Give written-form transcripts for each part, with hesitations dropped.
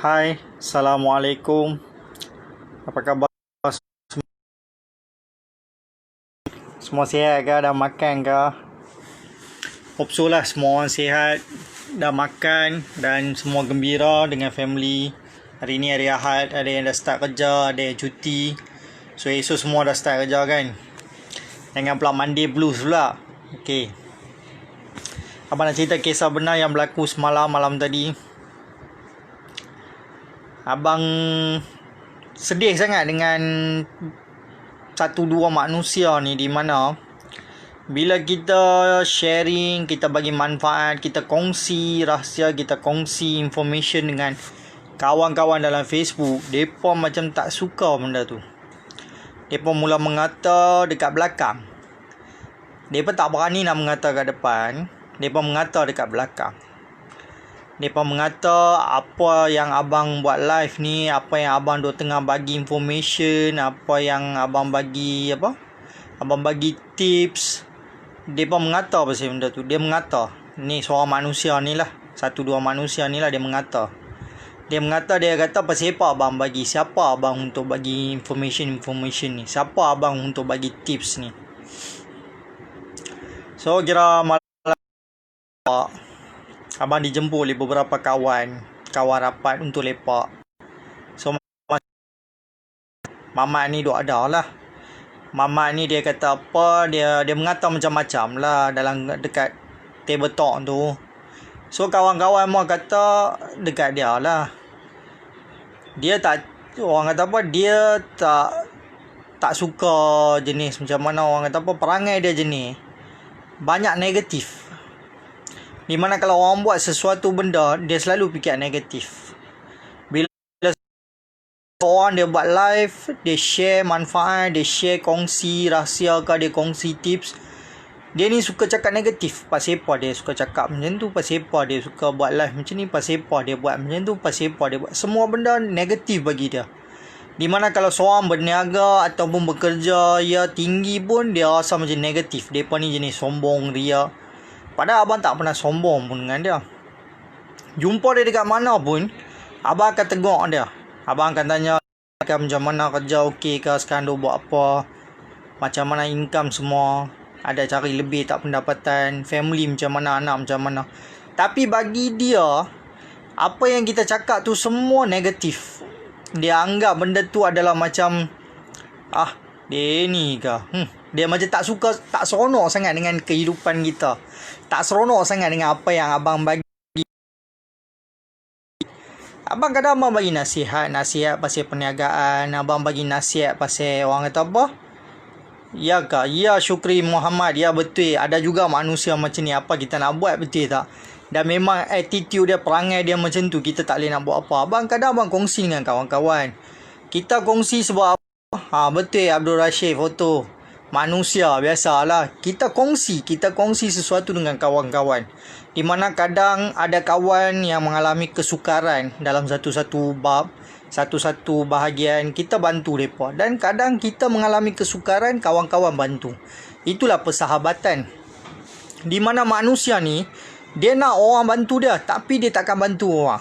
Hai, Assalamualaikum. Apa khabar? Semua sihat ke? Dah makan ke? Hope so lah semua orang sihat. Dah makan dan semua gembira dengan family. Hari ni hari Ahad, ada yang dah start kerja, ada yang cuti. So esok semua dah start kerja kan? Jangan pula Monday blues pula. Okay. Abang nak cerita kisah benar yang berlaku semalam malam tadi. Abang sedih sangat dengan satu dua manusia ni, di mana bila kita sharing, kita bagi manfaat, kita kongsi rahsia, kita kongsi information dengan kawan-kawan dalam Facebook, mereka macam tak suka benda tu. Mereka mula mengata dekat belakang. Mereka tak berani nak mengata kat depan, mereka mengata dekat belakang. Mereka mengata apa yang abang buat live ni, apa yang abang duk tengah bagi information, apa yang abang bagi abang bagi tips. Mereka mengata pasal benda tu. Dia mengata, ni seorang manusia ni lah, satu dua manusia ni lah, dia mengata. Dia kata pasal apa abang bagi, siapa abang untuk bagi information ni, siapa abang untuk bagi tips ni. So kira malam abang dijemput oleh beberapa kawan rapat untuk lepak. So Mamat ni duk ada lah. Mamat ni dia kata apa, dia mengata macam-macam lah dalam dekat table talk tu. So kawan-kawan mau kata dekat dia lah. Dia tak, orang kata apa, dia tak suka jenis macam mana, orang kata apa, perangai dia jenis banyak negatif. Di mana kalau orang buat sesuatu benda, dia selalu fikir negatif. Bila orang dia buat live, dia share manfaat, dia share kongsi rahsia ke, dia kongsi tips, dia ni suka cakap negatif. Pasal apa dia suka cakap macam tu, pasal apa dia suka buat live macam ni, pasal apa dia buat macam tu, pasal apa dia buat. Semua benda negatif bagi dia. Di mana kalau seorang berniaga ataupun bekerja ya tinggi pun, dia rasa macam negatif. Mereka ni jenis sombong, ria. Padahal abang tak pernah sombong pun dengan dia. Jumpa dia dekat mana pun, abang akan tengok dia. Abang akan tanya macam mana kerja, okey ke, sekarang dia buat apa, macam mana income semua, ada cari lebih tak pendapatan, family macam mana, anak macam mana. Tapi bagi dia, apa yang kita cakap tu semua negatif. Dia anggap benda tu adalah macam dia ni ke. Dia macam tak suka, tak seronok sangat dengan kehidupan kita. Tak seronok sangat dengan apa yang abang bagi. Abang kadang abang bagi nasihat pasal perniagaan, abang bagi nasihat pasal orang kata apa? Ya ke? Ya Syukri Muhammad, ya betul. Ada juga manusia macam ni, apa kita nak buat, betul tak? Dan memang attitude dia, perangai dia macam tu, kita tak boleh nak buat apa. Abang kadang abang kongsi dengan kawan-kawan. Kita kongsi sebab apa? Betul Abdul Rashid foto. Manusia biasalah. Kita kongsi sesuatu dengan kawan-kawan. Di mana kadang ada kawan yang mengalami kesukaran dalam satu-satu bab, satu-satu bahagian, kita bantu mereka. Dan kadang kita mengalami kesukaran, kawan-kawan bantu. Itulah persahabatan. Di mana manusia ni, dia nak orang bantu dia, tapi dia takkan bantu orang.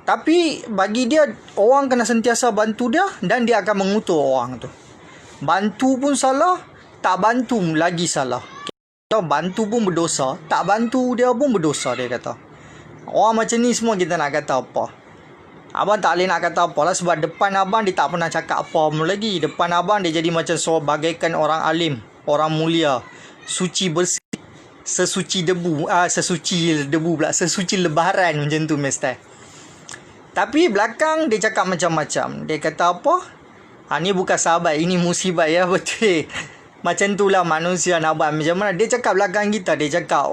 Tapi bagi dia, orang kena sentiasa bantu dia dan dia akan mengutuk orang tu. Bantu pun salah, tak bantu lagi salah. Kalau bantu pun berdosa, tak bantu dia pun berdosa, dia kata. Orang macam ni semua kita nak kata apa? Abang tak boleh nak kata apa lah, sebab depan abang dia tak pernah cakap apa pun lagi. Depan abang dia jadi macam bagaikan orang alim, orang mulia, suci bersih, sesuci debu lebaran macam tu mesti. Tapi belakang dia cakap macam-macam. Dia kata apa? Ni bukan sahabat, ini musibat, ya betul. Macam tu lah manusia nak buat macam mana. Dia cakap belakang kita, dia cakap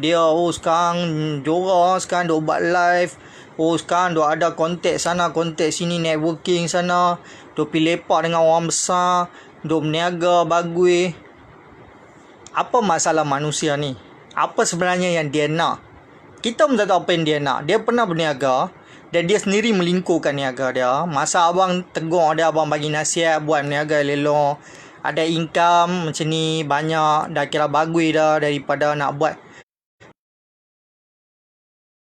dia sekarang jorah, sekarang dia buat live, sekarang dia ada kontak sana, kontak sini, networking sana, dia pergi lepak dengan orang besar, dia berniaga bagus. Apa masalah manusia ni? Apa sebenarnya yang dia nak? Kita pun tak tahu apa yang dia nak. Dia pernah berniaga dan dia sendiri melingkurkan niaga dia. Masa abang tegur dia, abang bagi nasihat buat niaga elok, ada income macam ni banyak, dah kira bagus dah daripada nak buat.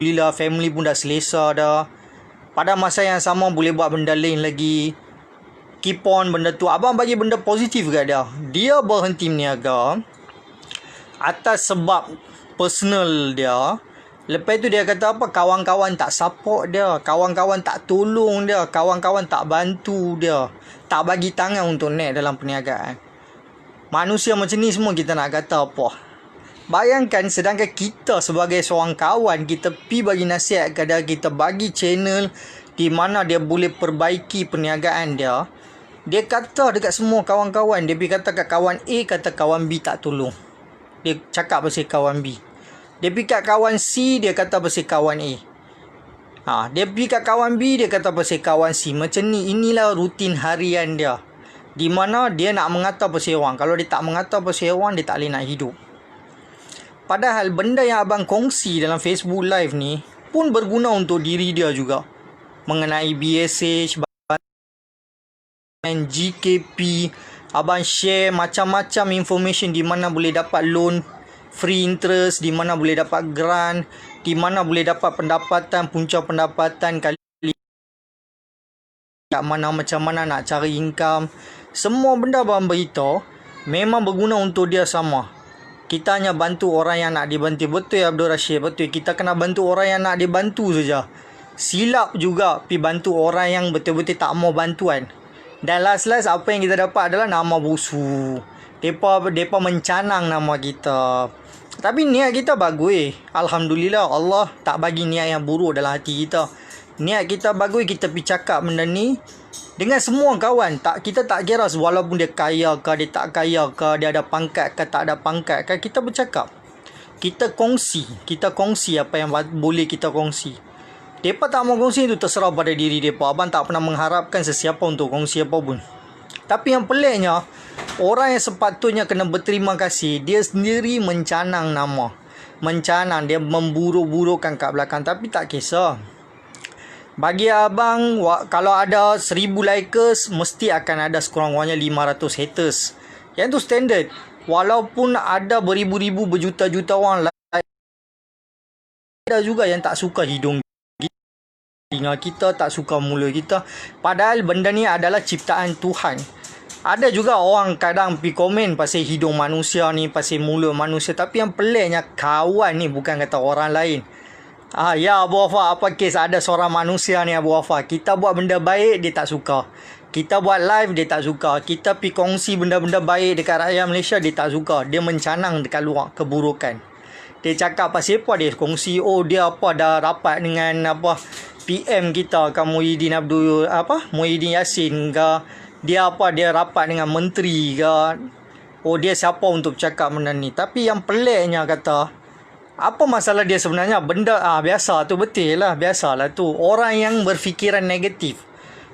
Alhamdulillah, family pun dah selesa dah. pada masa yang sama boleh buat benda lain lagi. Keep on benda tu. Abang bagi benda positif kat dia. Dia berhenti berniaga atas sebab personal dia. Lepas tu dia kata apa? Kawan-kawan tak support dia. Kawan-kawan tak tolong dia. Kawan-kawan tak bantu dia. Tak bagi tangan untuk naik dalam perniagaan. Manusia macam ni semua kita nak kata apa? Bayangkan sedangkan kita sebagai seorang kawan, kita pi bagi nasihat ke dia, kita bagi channel di mana dia boleh perbaiki perniagaan dia. Dia kata dekat semua kawan-kawan, dia pergi kata kat kawan A, kata kawan B tak tolong. Dia cakap pasal kawan B. Dia pergi kat kawan C, dia kata pasal kawan A. Dia pergi kat kawan B, dia kata pasal kawan C. Macam ni, inilah rutin harian dia. Di mana dia nak mengata pasal orang. Kalau dia tak mengata pasal orang, dia tak boleh nak hidup. Padahal benda yang abang kongsi dalam Facebook Live ni pun berguna untuk diri dia juga. Mengenai BSH, GKP, abang share macam-macam information di mana boleh dapat loan free interest, di mana boleh dapat grant, di mana boleh dapat pendapatan, punca pendapatan kali kat mana, macam mana nak cari income. Semua benda abang beritahu memang berguna untuk dia sama. Kita hanya bantu orang yang nak dibantu. Betul ya Abdul Rashid, betul. Kita kena bantu orang yang nak dibantu saja. Silap juga pergi bantu orang yang betul-betul tak mau bantuan. Dan last apa yang kita dapat adalah nama busu. Depa mencanang nama kita. Tapi niat kita bagus. Alhamdulillah, Allah tak bagi niat yang buruk dalam hati kita. Niat kita bagus, kita pergi cakap benda ni dengan semua kawan. Kita tak kira walaupun dia kaya ke, dia tak kaya ke, dia ada pangkat ke, tak ada pangkat ke, kita bercakap. Kita kongsi apa yang boleh kita kongsi. Mereka tak mau kongsi, itu terserah pada diri mereka. Abang tak pernah mengharapkan sesiapa untuk kongsi apa pun. Tapi yang peliknya, orang yang sepatutnya kena berterima kasih, dia sendiri mencanang nama. Mencanang, dia memburuk-burukkan kat belakang. Tapi tak kisah. Bagi abang, kalau ada 1000 likers, mesti akan ada sekurang-kurangnya 500 haters. Yang tu standard. Walaupun ada beribu-ribu, berjuta-juta orang like, ada juga yang tak suka hidung telinga kita, tak suka mulut kita. Padahal benda ni adalah ciptaan Tuhan. Ada juga orang kadang pergi komen pasal hidung manusia ni, pasal mulut manusia. Tapi yang peliknya, kawan ni bukan kata orang lain. Ya Abu Wafa, apa kes ada seorang manusia ni Abu Wafa. Kita buat benda baik, dia tak suka. Kita buat live, dia tak suka. Kita pergi kongsi benda-benda baik dekat rakyat Malaysia, dia tak suka. Dia mencanang dekat luar keburukan. Dia cakap pasal apa dia kongsi, dia dah rapat dengan PM kita ke Muhyiddin Yassin ke. Dia rapat dengan menteri ke. Dia siapa untuk cakap benda ni. Tapi yang peliknya kata, apa masalah dia sebenarnya? Benda biasa tu, betul lah. Biasalah tu. Orang yang berfikiran negatif.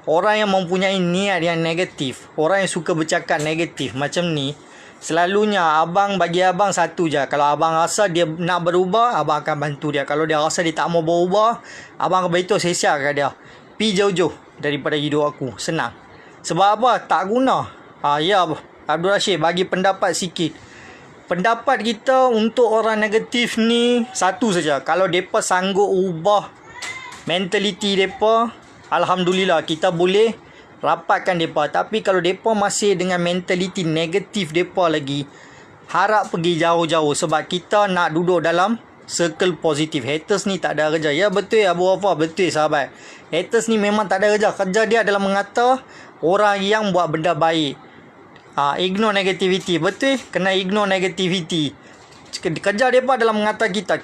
Orang yang mempunyai niat yang negatif. Orang yang suka bercakap negatif macam ni. Selalunya bagi abang satu je. Kalau abang rasa dia nak berubah, abang akan bantu dia. Kalau dia rasa dia tak mau berubah, abang akan beritahu sia-sia kat dia. Pi jauh-jauh daripada hidup aku. Senang. Sebab apa? Tak guna. Ya Abdul Rashid, bagi pendapat sikit. Pendapat kita untuk orang negatif ni satu saja. Kalau mereka sanggup ubah mentaliti mereka, Alhamdulillah, kita boleh rapatkan mereka. Tapi kalau mereka masih dengan mentaliti negatif mereka lagi, harap pergi jauh-jauh. Sebab kita nak duduk dalam circle positif. Haters ni tak ada kerja. Ya betul Abu Wafa, betul sahabat. Haters ni memang tak ada kerja. Kerja dia adalah mengata orang yang buat benda baik. Ignore negativity. Betul, kena ignore negativity. Kerja mereka adalah mengata kita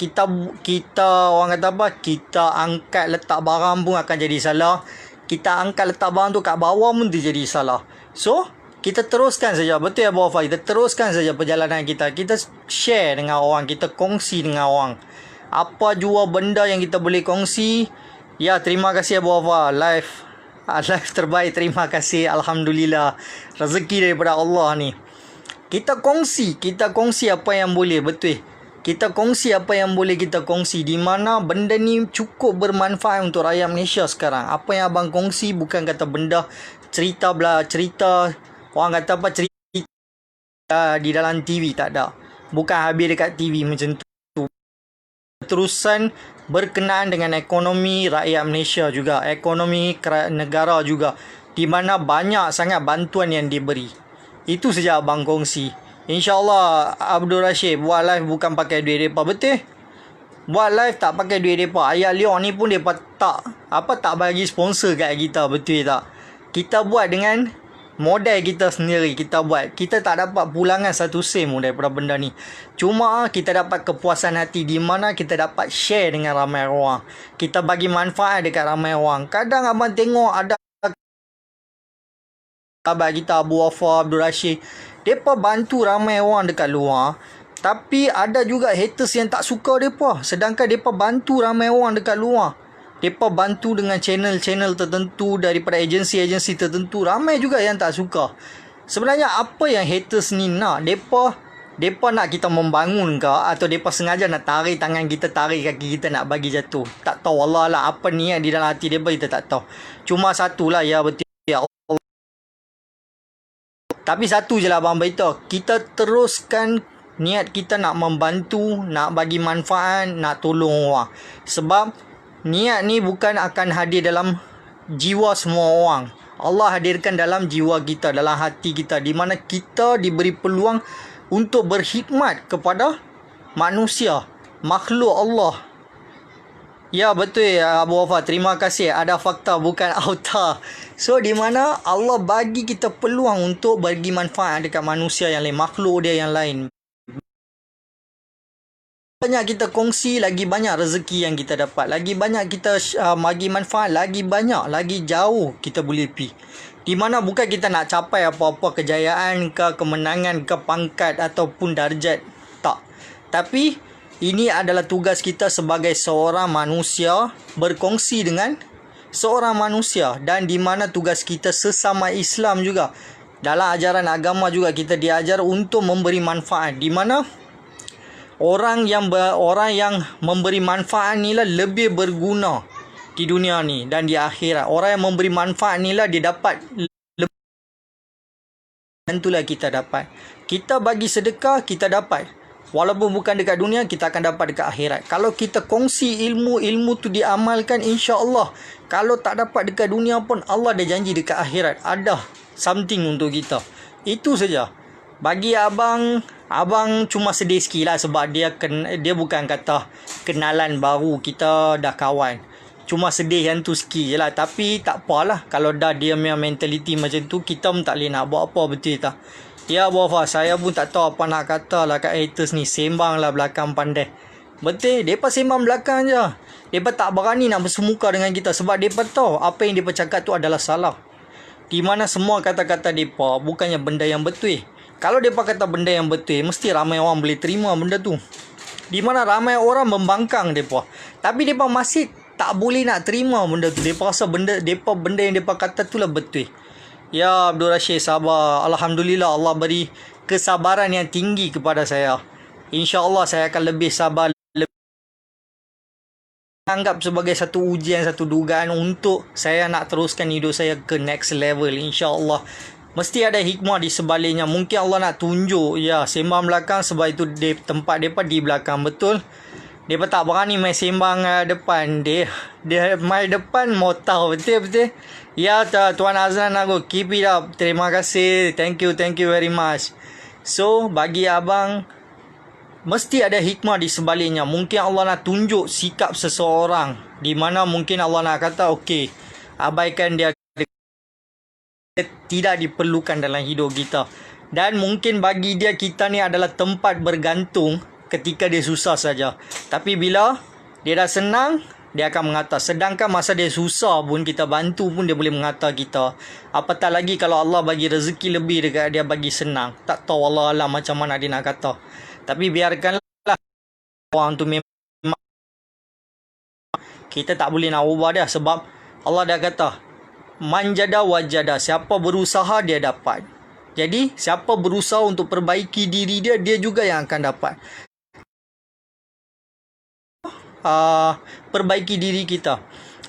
orang kata apa, kita angkat letak barang pun akan jadi salah. Kita angkat letak barang tu kat bawah pun dia jadi salah. So kita teruskan saja. Betul ya Abu Wafa, kita teruskan saja perjalanan kita. Kita share dengan orang, kita kongsi dengan orang. Apa jua benda yang kita boleh kongsi. Ya, terima kasih Abu Wafa. Live terbaik, terima kasih. Alhamdulillah, rezeki daripada Allah ni. Kita kongsi apa yang boleh. Betul, kita kongsi apa yang boleh kita kongsi. Di mana benda ni cukup bermanfaat untuk rakyat Malaysia sekarang. Apa yang abang kongsi bukan kata benda cerita orang kata apa, cerita di dalam TV. Tak ada. Bukan habis dekat TV macam tu. Terusan berkenaan dengan ekonomi rakyat Malaysia juga, ekonomi negara juga, di mana banyak sangat bantuan yang diberi. Itu saja abang kongsi. InsyaAllah Abdul Rashid buat live bukan pakai duit mereka. Betul? Buat live tak pakai duit mereka. Ayat Leon ni pun mereka tak bagi sponsor kat kita. Betul tak? Kita buat dengan modal kita sendiri. Kita buat. Kita tak dapat pulangan satu sen pun daripada benda ni. Cuma kita dapat kepuasan hati di mana kita dapat share dengan ramai orang. Kita bagi manfaat dekat ramai orang. Kadang abang tengok ada sahabat kita Abu Wafa, Abdul Rashid, mereka bantu ramai orang dekat luar. Tapi ada juga haters yang tak suka mereka. Sedangkan mereka bantu ramai orang dekat luar. Mereka bantu dengan channel-channel tertentu daripada agensi-agensi tertentu. Ramai juga yang tak suka. Sebenarnya apa yang haters ni nak? Mereka nak kita membangun ke? Atau mereka sengaja nak tarik tangan kita, tarik kaki kita nak bagi jatuh? Tak tahu. Allah lah apa niat di dalam hati mereka, kita tak tahu. Cuma satulah, ya betul. Tapi satu je lah abang beritahu. Kita teruskan niat kita nak membantu, nak bagi manfaat, nak tolong orang. Sebab niat ni bukan akan hadir dalam jiwa semua orang. Allah hadirkan dalam jiwa kita, dalam hati kita. Di mana kita diberi peluang untuk berkhidmat kepada manusia, makhluk Allah. Ya betul ya Abu Wafa, terima kasih. Ada fakta bukan auta. So di mana Allah bagi kita peluang untuk bagi manfaat dekat manusia yang lain, makhluk dia yang lain. Banyak kita kongsi, lagi banyak rezeki yang kita dapat. Lagi banyak kita bagi manfaat, lagi banyak, lagi jauh kita boleh pergi. Di mana bukan kita nak capai apa-apa kejayaan ke, kemenangan ke, pangkat ataupun darjat. Tak. Tapi ini adalah tugas kita sebagai seorang manusia berkongsi dengan seorang manusia, dan di mana tugas kita sesama Islam juga. Dalam ajaran agama juga kita diajar untuk memberi manfaat, di mana orang yang memberi manfaat inilah lebih berguna di dunia ni dan di akhirat. Orang yang memberi manfaat inilah dia dapat lebih, tentulah kita dapat. Kita bagi sedekah, kita dapat. Walaupun bukan dekat dunia, kita akan dapat dekat akhirat. Kalau kita kongsi ilmu tu diamalkan, insya-Allah. Kalau tak dapat dekat dunia pun, Allah dah janji dekat akhirat ada something untuk kita. Itu saja. Bagi abang cuma sedih sikit lah sebab dia bukan kata kenalan baru, kita dah kawan. Cuma sedih yang tu sikit je lah. Tapi tak apalah. Kalau dah dia punya mentaliti macam tu, kita pun tak boleh nak buat apa, betul tak? Ya Wafa, saya pun tak tahu apa nak kata lah kat haters ni. Sembang lah belakang pandai. Betul, mereka sembang belakang je. Mereka tak berani nak bersemuka dengan kita sebab mereka tahu apa yang mereka cakap tu adalah salah. Di mana semua kata-kata mereka bukannya benda yang betul. Kalau mereka kata benda yang betul, mesti ramai orang boleh terima benda tu. Di mana ramai orang membangkang mereka. Tapi mereka masih tak boleh nak terima benda tu. Mereka rasa benda yang mereka kata tu lah betul. Ya Abdul Rashid, sabar. Alhamdulillah Allah beri kesabaran yang tinggi kepada saya. InsyaAllah saya akan lebih sabar. Anggap sebagai satu ujian, satu dugaan untuk saya nak teruskan hidup saya ke next level. InsyaAllah. Mesti ada hikmah di sebaliknya. Mungkin Allah nak tunjuk. Ya, sembang belakang sebab itu tempat mereka di belakang. Betul. Dia tak berani main sembang depan. Dia main depan mau tahu. Betul. Ya Tuan Azlan aku. Keep it up. Terima kasih. Thank you very much. So bagi abang, mesti ada hikmah di sebaliknya. Mungkin Allah nak tunjuk sikap seseorang. Di mana mungkin Allah nak kata okey, abaikan dia, tidak diperlukan dalam hidup kita. Dan mungkin bagi dia kita ni adalah tempat bergantung ketika dia susah saja. Tapi bila dia dah senang, dia akan mengata. Sedangkan masa dia susah pun, kita bantu pun dia boleh mengata kita. Apatah lagi kalau Allah bagi rezeki lebih dekat dia, bagi senang. Tak tahu Allah alam macam mana dia nak kata. Tapi biarkanlah orang tu memang, kita tak boleh nak ubah dia. Sebab Allah dah kata, manjada wajada. Siapa berusaha dia dapat. Jadi siapa berusaha untuk perbaiki diri dia, dia juga yang akan dapat. Perbaiki diri kita,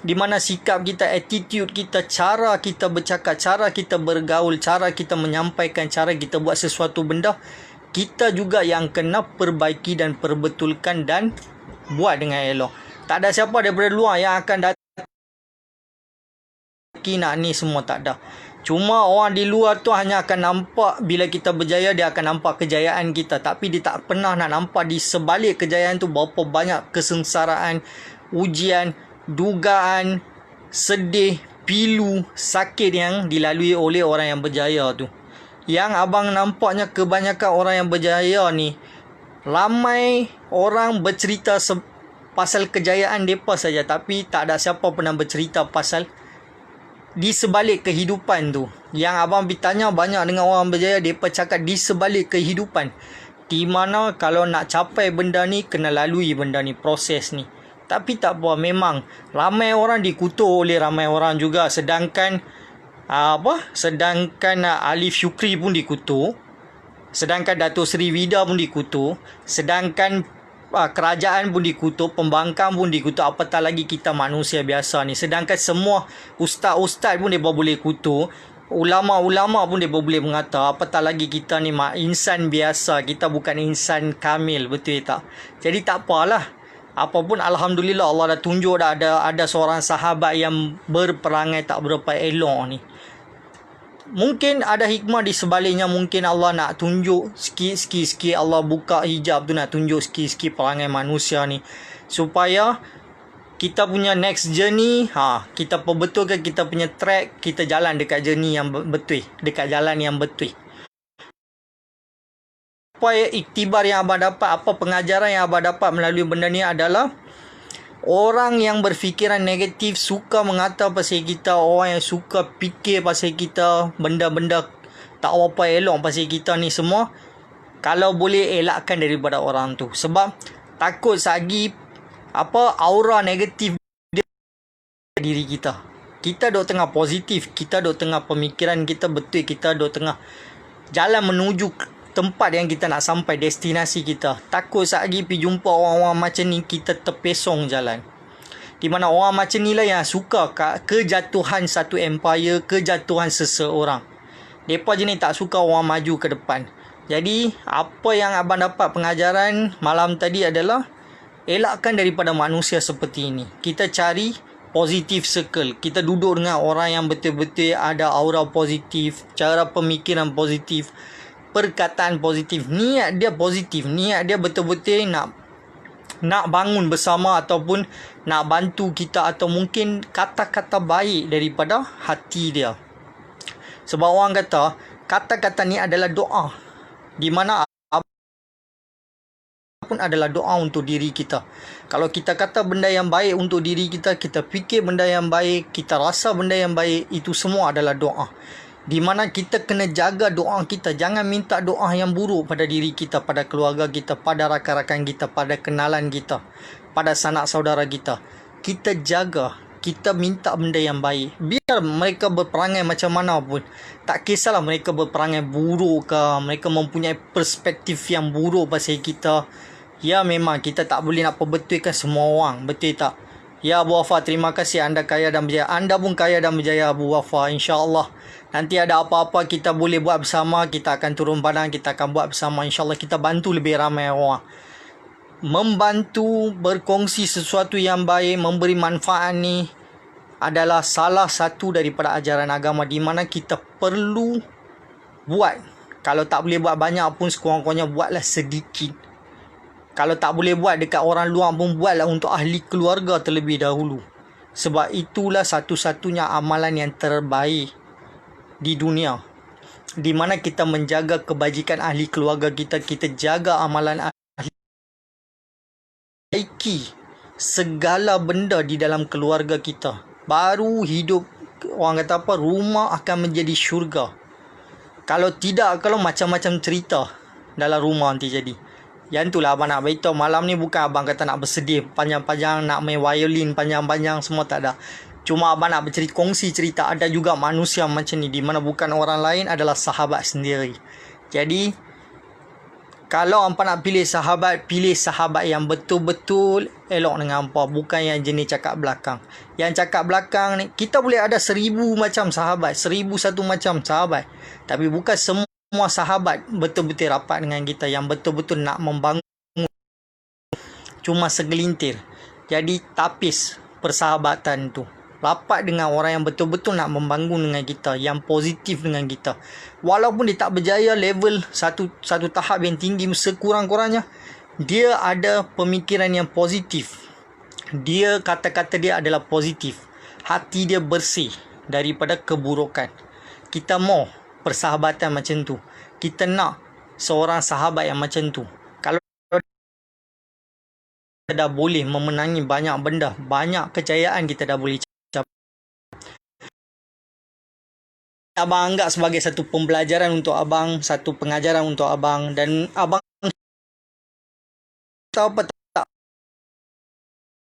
di mana sikap kita, attitude kita, cara kita bercakap, cara kita bergaul, cara kita menyampaikan, cara kita buat sesuatu benda, kita juga yang kena perbaiki dan perbetulkan dan buat dengan elok. Tak ada siapa daripada luar yang akan datang nak ni semua, tak ada. Cuma orang di luar tu hanya akan nampak bila kita berjaya, dia akan nampak kejayaan kita. Tapi dia tak pernah nak nampak di sebalik kejayaan tu berapa banyak kesengsaraan, ujian, dugaan, sedih, pilu, sakit yang dilalui oleh orang yang berjaya tu. Yang abang nampaknya kebanyakan orang yang berjaya ni, ramai orang bercerita pasal kejayaan mereka saja, tapi tak ada siapa pernah bercerita pasal di sebalik kehidupan tu. Yang abang bertanya banyak dengan orang berjaya, mereka cakap di sebalik kehidupan, di mana kalau nak capai benda ni kena lalui benda ni, proses ni. Tapi tak apa, memang ramai orang dikutuk oleh ramai orang juga. Sedangkan Alif Syukri pun dikutuk, sedangkan Datuk Seri Vida pun dikutuk, sedangkan kerajaan pun dikutuk, pembangkang pun dikutuk, apatah lagi kita manusia biasa ni. Sedangkan semua ustaz-ustaz pun dia boleh kutuk, ulama-ulama pun dia boleh mengata, apatah lagi kita ni insan biasa, kita bukan insan kamil, betul tak? Jadi tak apalah, apapun alhamdulillah Allah dah tunjuk dah ada seorang sahabat yang berperangai tak berapa elok ni. Mungkin ada hikmah di sebaliknya, mungkin Allah nak tunjuk sikit-sikit, Allah buka hijab tu nak tunjuk sikit-sikit perangai manusia ni, supaya kita punya next journey, kita perbetulkan kita punya track, kita jalan dekat journey yang betul, dekat jalan yang betul. Apa iktibar yang abang dapat, apa pengajaran yang abang dapat melalui benda ni adalah, orang yang berfikiran negatif, suka mengata pasal kita, orang yang suka fikir pasal kita, benda-benda tak apa elok pasal kita ni semua, kalau boleh elakkan daripada orang tu. Sebab takut sagi aura negatif diri kita. Kita duk tengah positif, kita duk tengah pemikiran kita betul, kita duk tengah jalan menuju tempat yang kita nak sampai, destinasi kita. Takut sagi pergi jumpa orang-orang macam ni, kita terpesong jalan. Di mana orang macam ni lah yang suka kejatuhan satu empire, kejatuhan seseorang. Mereka jenis tak suka orang maju ke depan. Jadi apa yang abang dapat pengajaran malam tadi adalah, elakkan daripada manusia seperti ini. Kita cari positive circle, kita duduk dengan orang yang betul-betul ada aura positif, cara pemikiran positif, perkataan positif, niat dia positif, niat dia betul-betul nak bangun bersama ataupun nak bantu kita, atau mungkin kata-kata baik daripada hati dia. Sebab orang kata kata-kata ni adalah doa, di mana pun adalah doa untuk diri kita. Kalau kita kata benda yang baik untuk diri kita, kita fikir benda yang baik, kita rasa benda yang baik, itu semua adalah doa. Di mana kita kena jaga doa kita. Jangan minta doa yang buruk pada diri kita, pada keluarga kita, pada rakan-rakan kita, pada kenalan kita, pada sanak saudara kita. Kita jaga, kita minta benda yang baik. Biar mereka berperangai macam mana pun, tak kisahlah mereka berperangai buruk ke, mereka mempunyai perspektif yang buruk pasal kita. Ya, memang kita tak boleh nak perbetulkan semua orang, betul tak? Ya Abu Wafa, terima kasih anda kaya dan berjaya. Anda pun kaya dan berjaya Abu Wafa. InsyaAllah nanti ada apa-apa kita boleh buat bersama, kita akan turun padang, kita akan buat bersama. InsyaAllah kita bantu lebih ramai orang. Membantu, berkongsi sesuatu yang baik, memberi manfaat ni adalah salah satu daripada ajaran agama, di mana kita perlu buat. Kalau tak boleh buat banyak pun, sekurang-kurangnya buatlah sedikit. Kalau tak boleh buat dekat orang luar pun, buatlah untuk ahli keluarga terlebih dahulu. Sebab itulah satu-satunya amalan yang terbaik di dunia, di mana kita menjaga kebajikan ahli keluarga kita, kita jaga amalan ahli, baiki segala benda di dalam keluarga kita, baru hidup, orang kata apa, rumah akan menjadi syurga. Kalau tidak, kalau macam-macam cerita dalam rumah nanti jadi. Yang itulah abang nak beritahu malam ni. Bukan abang kata nak bersedih panjang-panjang, nak main violin panjang-panjang, semua tak ada. Cuma abang nak bercerita, kongsi cerita. Ada juga manusia macam ni, di mana bukan orang lain, adalah sahabat sendiri. Jadi kalau hampa nak pilih sahabat yang betul-betul elok dengan hampa, bukan yang jenis cakap belakang. Yang cakap belakang ni, kita boleh ada 1000 macam sahabat, 1001 macam sahabat, tapi bukan semua sahabat betul-betul rapat dengan kita, yang betul-betul nak membangun. Cuma segelintir. Jadi tapis persahabatan tu. Rapat dengan orang yang betul-betul nak membangun dengan kita, yang positif dengan kita. Walaupun dia tak berjaya level satu tahap yang tinggi, sekurang-kurangnya dia ada pemikiran yang positif. Dia, kata-kata dia adalah positif. Hati dia bersih daripada keburukan. Kita mau persahabatan macam tu. Kita nak seorang sahabat yang macam tu. Kalau kita dah boleh memenangi banyak benda, banyak kejayaan kita dah boleh capai. Abang anggap sebagai satu pembelajaran untuk abang, satu pengajaran untuk abang, dan abang tahu apa tak?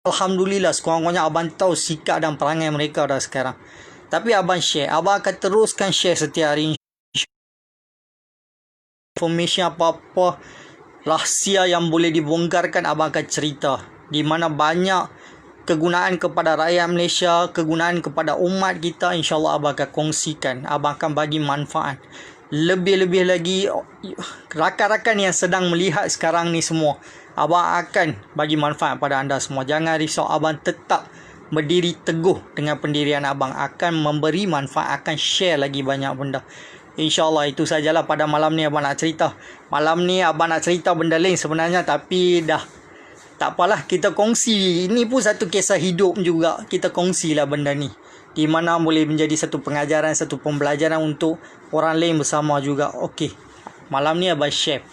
Alhamdulillah sekurang-kurangnya abang tahu sikap dan perangai mereka dah sekarang. Tapi abang share, abang akan teruskan share setiap hari. Information apa-apa rahsia yang boleh dibongkarkan, abang akan cerita. Di mana banyak kegunaan kepada rakyat Malaysia, kegunaan kepada umat kita, insyaAllah abang akan kongsikan. Abang akan bagi manfaat. Lebih-lebih lagi, rakan-rakan yang sedang melihat sekarang ni semua, abang akan bagi manfaat pada anda semua. Jangan risau, abang tetap berdiri teguh dengan pendirian abang. Akan memberi manfaat, akan share lagi banyak benda. InsyaAllah itu sajalah pada malam ni abang nak cerita. Malam ni abang nak cerita benda lain sebenarnya, tapi dah tak apalah, kita kongsi. Ini pun satu kisah hidup juga. Kita kongsilah benda ni, di mana boleh menjadi satu pengajaran, satu pembelajaran untuk orang lain bersama juga. Okey, malam ni abang share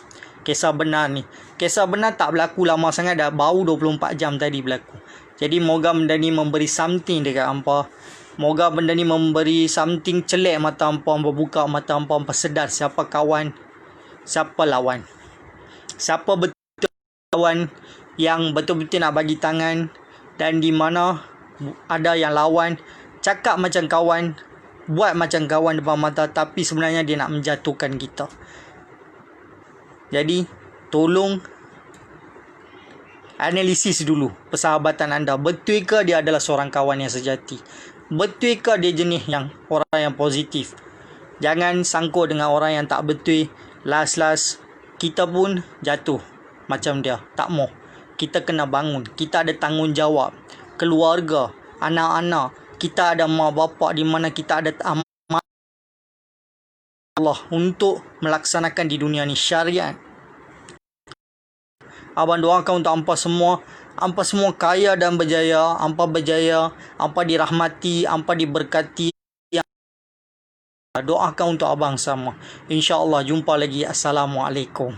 kisah benar ni. Kisah benar tak berlaku lama sangat, dah baru 24 jam tadi berlaku. Jadi moga benda ni memberi something dekat hampa. Moga benda ni memberi something celak mata hampa, membuka mata hampa, sedar siapa kawan, siapa lawan. Siapa betul kawan yang betul-betul nak bagi tangan, dan di mana ada yang lawan, cakap macam kawan, buat macam kawan depan mata, tapi sebenarnya dia nak menjatuhkan kita. Jadi tolong analisis dulu persahabatan anda. Betul ke dia adalah seorang kawan yang sejati? Betul ke dia jenis yang orang yang positif? Jangan sangkut dengan orang yang tak betul. Last kita pun jatuh macam dia. Tak mau. Kita kena bangun. Kita ada tanggungjawab. Keluarga, anak-anak. Kita ada mak bapak, di mana kita ada amanah Allah untuk melaksanakan di dunia ni syariat. Abang doakan untuk hampa semua. Hampa semua kaya dan berjaya. Hampa berjaya. Hampa dirahmati. Hampa diberkati. Doakan untuk abang sama. InsyaAllah jumpa lagi. Assalamualaikum.